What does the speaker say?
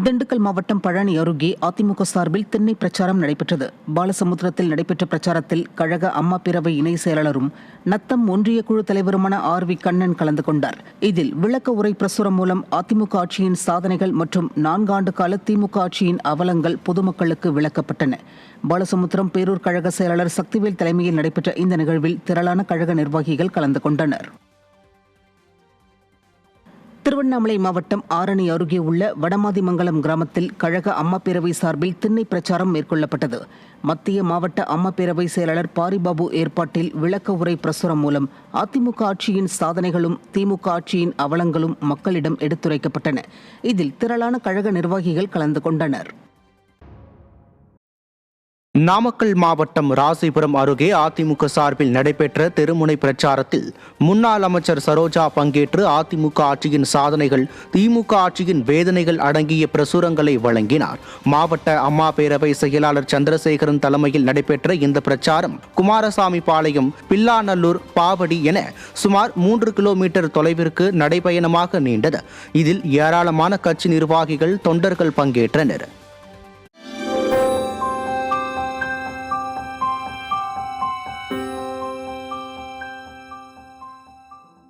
திண்டுக்கல் மாவட்டம் பழனி அருகே அதிமுக சார்பில் திண்ணை பிரச்சாரம் நடைபெற்றது. பாலசமுத்திரத்தில் நடைபெற்ற பிரச்சாரத்தில் கழக அம்மா பேரவை இணை செயலாளரும் நத்தம் ஒன்றிய குழு தலைவருமான RV கண்ணன் கலந்து கொண்டார். இதில் விளக்க உரை பிரசுரம் மூலம் அதிமுக ஆட்சியின் சாதனைகள் மற்றும் 4 ஆண்டு கால திமுக ஆட்சியின் அவலங்கள் பொதுமக்களுக்கு விளக்கப்பட்டன. பாலசமுத்திரம் பேரூர் கழக செயலாளர் சக்திவேல் தலைமையில் நடைபெற்ற இந்த நிகழ்வில் திரளான கழக நிர்வாகிகள் கலந்து கொண்டனர். திருவண்ணாமலை மாவட்டம் ஆரணி அருகே உள்ள வடமாதிமங்கலம் கிராமத்தில் கழக அம்மா பேரவை சார்பில் திண்ணை பிரச்சாரம் மேற்கொள்ளப்பட்டது. மத்திய மாவட்ட அம்மா பேரவை செயலாளர் பாரிபாபு ஏற்பாட்டில் விளக்க உரை பிரசுரம் மூலம் அதிமுக ஆட்சியின் சாதனைகளும் திமுக ஆட்சியின் அவலங்களும் மக்களிடம் எடுத்துரைக்கப்பட்டன. இதில் திரளான கழக நிர்வாகிகள் கலந்து கொண்டனர். நாமக்கல் மாவட்டம் ராசிபுரம் அருகே அதிமுக சார்பில் நடைபெற்ற தெருமுனை பிரச்சாரத்தில் முன்னாள் அமைச்சர் சரோஜா பங்கேற்று அதிமுக ஆட்சியின் சாதனைகள், திமுக ஆட்சியின் வேதனைகள் அடங்கிய பிரசுரங்களை வழங்கினார். மாவட்ட அம்மா பேரவை செயலாளர் சந்திரசேகரன் தலைமையில் நடைபெற்ற இந்த பிரச்சாரம் குமாரசாமி பாளையம், பில்லாநல்லூர், பாவடி என சுமார் 3 கிலோமீட்டர் தொலைவிற்கு நடைபயணமாக நீண்டது. இதில் ஏராளமான கட்சி நிர்வாகிகள், தொண்டர்கள் பங்கேற்றனர்.